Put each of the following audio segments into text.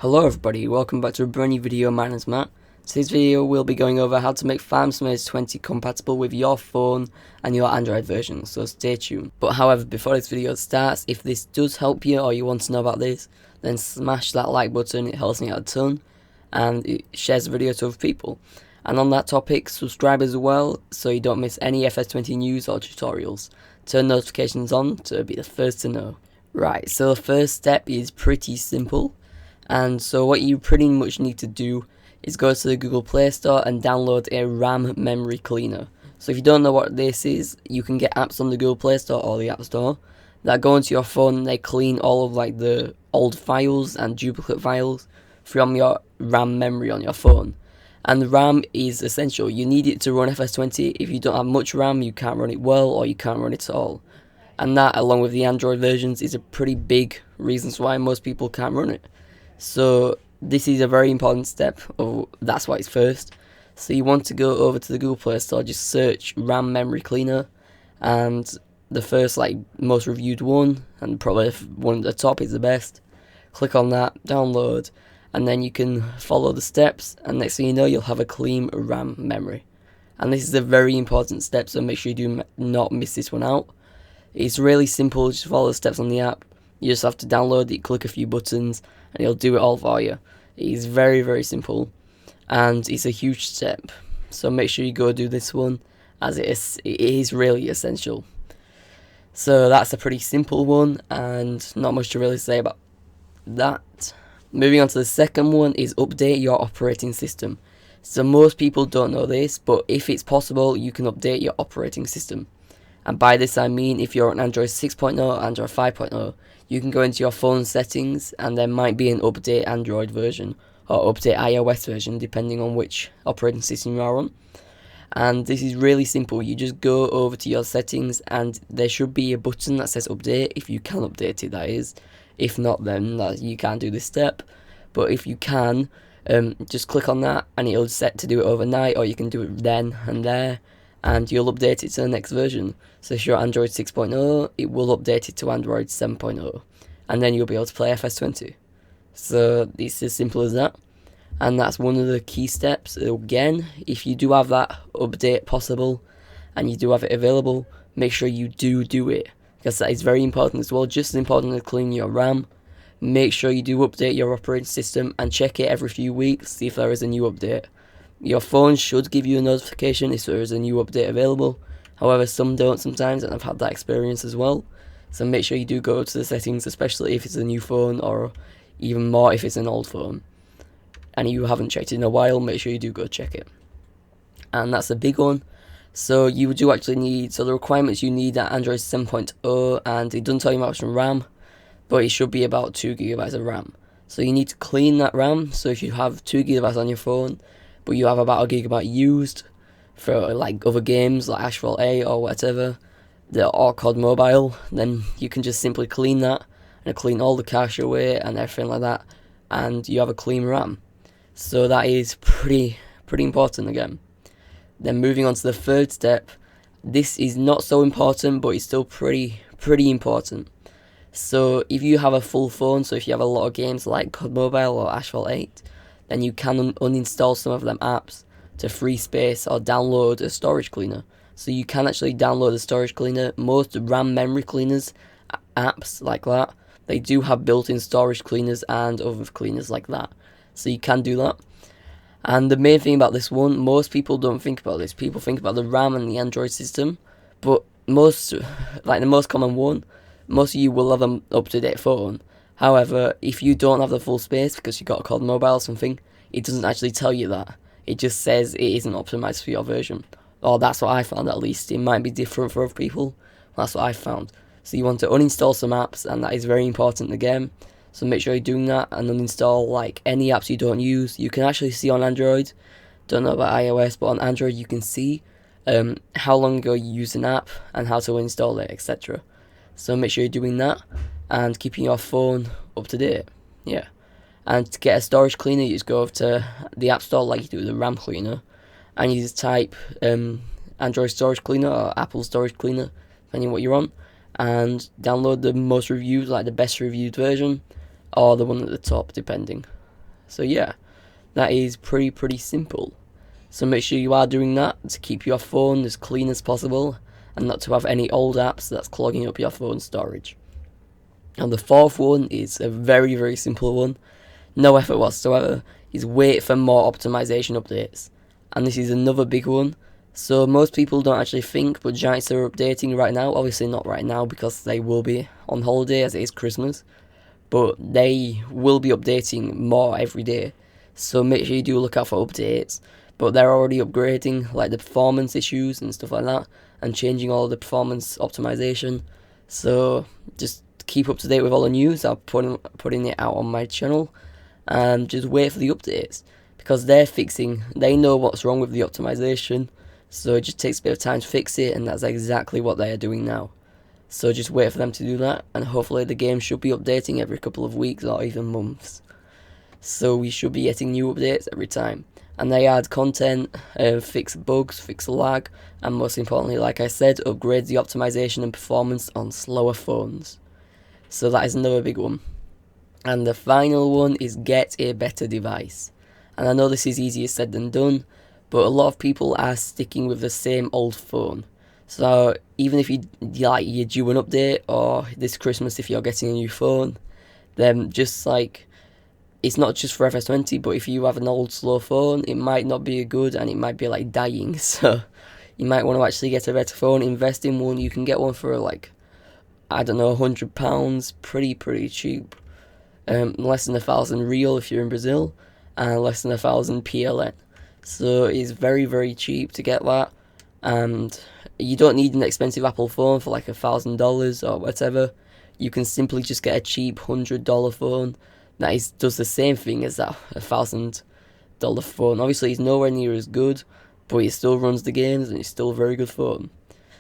Hello everybody, welcome back to a brand new video. My name is Matt. Today's video we'll be going over how to make Farmers 20 compatible with your phone and your Android version, so stay tuned. But however, before this video starts, if this does help you or you want to know about this, then smash that like button, it helps me out a ton and it shares the video to other people. And on that topic, subscribe as well so you don't miss any FS20 news or tutorials. Turn notifications on to be the first to know. Right, so the first step is pretty simple. And so what you pretty much need to do is go to the Google Play Store and download a RAM memory cleaner. So if you don't know what this is, you can get apps on the Google Play Store or the App Store that go into your phone and they clean all of like the old files and duplicate files from your RAM memory on your phone. And the RAM is essential. You need it to run FS20. If you don't have much RAM, you can't run it well or you can't run it at all. And that, along with the Android versions, is a pretty big reason why most people can't run it. So this is a very important step, that's why it's first. So you want to go over to the Google Play Store, just search RAM memory cleaner, and the first most reviewed one, and probably one at the top is the best. Click on that, download, and then you can follow the steps, and next thing you know you'll have a clean RAM memory. And this is a very important step, so make sure you do not miss this one out. It's really simple, just follow the steps on the app. You just have to download it, click a few buttons, and it'll do it all for you. It is very, very simple, and it's a huge step. So make sure you go do this one, as it is really essential. So that's a pretty simple one, and not much to really say about that. Moving on to the second one is update your operating system. So most people don't know this, but if it's possible, you can update your operating system. And by this I mean if you're on Android 6.0 or Android 5.0, you can go into your phone settings and there might be an update Android version or update iOS version depending on which operating system you are on. And this is really simple. You just go over to your settings and there should be a button that says update, if you can update it, that is. If not, then you can't do this step. But if you can, just click on that and it'll set to do it overnight, or you can do it then and there, and you'll update it to the next version. So if you're Android 6.0, it will update it to Android 7.0, and then you'll be able to play FS20. So it's as simple as that, and that's one of the key steps. Again, if you do have that update possible, and you do have it available, make sure you do it, because that is very important as well. Just as important as cleaning your RAM, make sure you do update your operating system and check it every few weeks, see if there is a new update. Your phone should give you a notification if there is a new update available. However, some don't sometimes, and I've had that experience as well. So make sure you do go to the settings, especially if it's a new phone, or even more if it's an old phone. And you haven't checked it in a while, make sure you do go check it. And that's a big one. So you do actually need, so the requirements you need at Android 7.0, and it doesn't tell you much on RAM, but it should be about 2 GB of RAM. So you need to clean that RAM. So if you have 2 GB on your phone, but you have about 1 GB used for other games like Asphalt 8 or whatever, or COD Mobile, then you can just simply clean that and clean all the cache away and everything like that, and you have a clean RAM. So that is pretty important again. Then moving on to the third step, this is not so important, but it's still pretty important. So if you have a full phone, so if you have a lot of games like COD Mobile or Asphalt 8, then you can uninstall some of them apps to free space or download a storage cleaner. So you can actually download a storage cleaner. Most RAM memory cleaners, apps like that, they do have built-in storage cleaners and other cleaners like that. So you can do that. And the main thing about this one, most people don't think about this. People think about the RAM and the Android system, but the most common one, most of you will have an up-to-date phone. However, if you don't have the full space because you've got a COD Mobile or something, it doesn't actually tell you that. It just says it isn't optimized for your version. Or that's what I found, at least. It might be different for other people. That's what I found. So you want to uninstall some apps, and that is very important again. So make sure you're doing that and uninstall any apps you don't use. You can actually see on Android, don't know about iOS, but on Android you can see how long ago you used an app and how to install it, etc. So make sure you're doing that and keeping your phone up to date. Yeah. And to get a storage cleaner, you just go over to the App Store like you do with the RAM cleaner, and you just type Android storage cleaner or Apple storage cleaner, depending on what you're on, and download the most reviewed, the best reviewed version, or the one at the top, depending. So yeah, that is pretty simple. So make sure you are doing that to keep your phone as clean as possible and not to have any old apps that's clogging up your phone storage. And the fourth one is a very simple one, no effort whatsoever, is wait for more optimization updates. And this is another big one. So most people don't actually think, but Giants are updating right now. Obviously not right now because they will be on holiday as it is Christmas. But they will be updating more every day. So make sure you do look out for updates. But they're already upgrading like the performance issues and stuff like that, and changing all the performance optimization. So just keep up to date with all the news. I'm putting it out on my channel, and just wait for the updates because they know what's wrong with the optimization. So it just takes a bit of time to fix it, and that's exactly what they are doing now. So just wait for them to do that, and hopefully the game should be updating every couple of weeks or even months. So we should be getting new updates every time. And they add content, fix bugs, fix lag, and most importantly, like I said, upgrade the optimization and performance on slower phones. So that is another big one. And the final one is get a better device. And I know this is easier said than done, but a lot of people are sticking with the same old phone. So even if you're due an update, or this Christmas if you're getting a new phone, then just like, it's not just for FS20, but if you have an old slow phone, it might not be good and it might be like dying. So you might want to actually get a better phone, invest in one. You can get one for like, I don't know, £100, pretty cheap. Less than 1,000 real if you're in Brazil, and less than 1,000 PLN. So it's very cheap to get that, and you don't need an expensive Apple phone for like $1,000 or whatever. You can simply just get a cheap $100 phone that does the same thing as that $1,000 phone. Obviously, it's nowhere near as good, but it still runs the games and it's still a very good phone.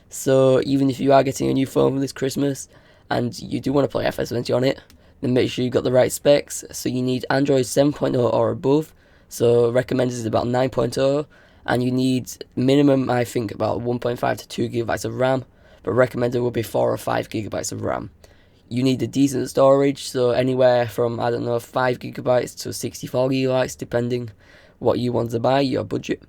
So even if you are getting a new phone for this Christmas and you do want to play FS20 on it, then make sure you got the right specs. So you need Android 7.0 or above. So recommended is about 9.0, and you need minimum, I think, about 1.5 to 2 gigabytes of RAM, but recommended will be 4 or 5 gigabytes of RAM. You need a decent storage, so anywhere from, I don't know, 5 gigabytes to 64 gigabytes, depending what you want to buy, your budget.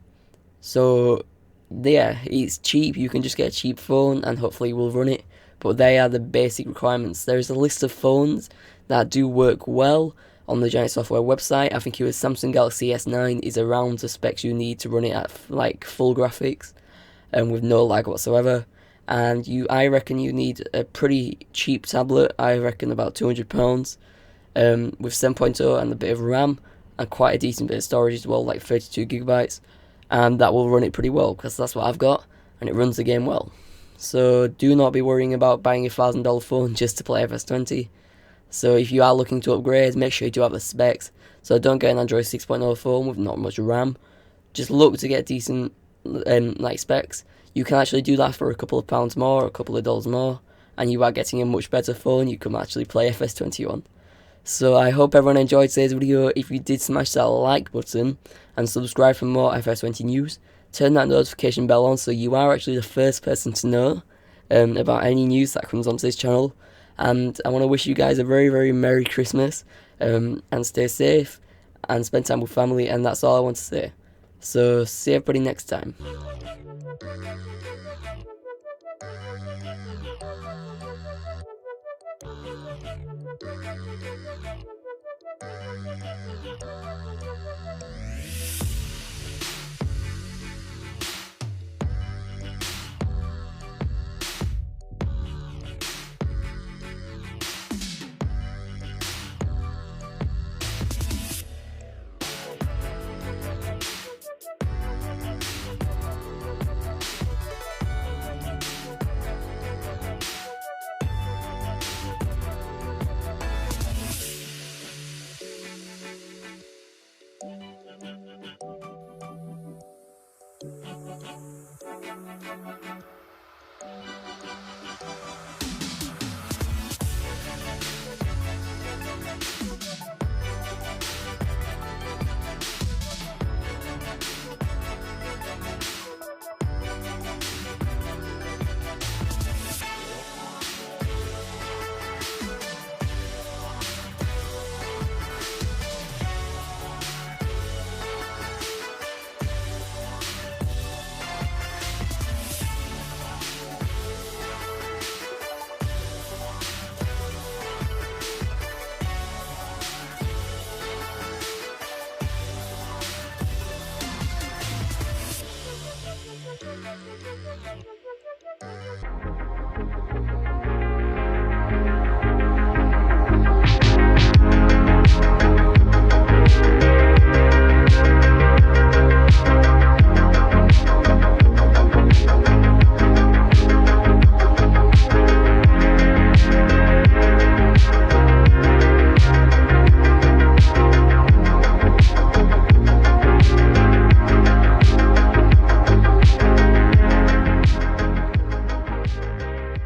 So yeah, it's cheap. You can just get a cheap phone and hopefully we'll run it. But they are the basic requirements. There is a list of phones that do work well on the Giant Software website. I think it was Samsung Galaxy S9 is around the specs you need to run it at like full graphics and with no lag whatsoever. And I reckon you need a pretty cheap tablet. I reckon about £200 with 7.0 and a bit of RAM and quite a decent bit of storage as well, like 32 gigabytes. And that will run it pretty well because that's what I've got, and it runs the game well. So do not be worrying about buying a $1,000 phone just to play FS20. So if you are looking to upgrade, make sure you do have the specs. So don't get an Android 6.0 phone with not much RAM. Just look to get decent like specs. You can actually do that for a couple of pounds more, a couple of dollars more, and you are getting a much better phone you can actually play FS20 on. So I hope everyone enjoyed today's video. If you did, smash that like button and subscribe for more FS20 news. Turn that notification bell on so you are actually the first person to know about any news that comes onto this channel. And I want to wish you guys a very Merry Christmas, and stay safe and spend time with family, and that's all I want to say. So see everybody next time.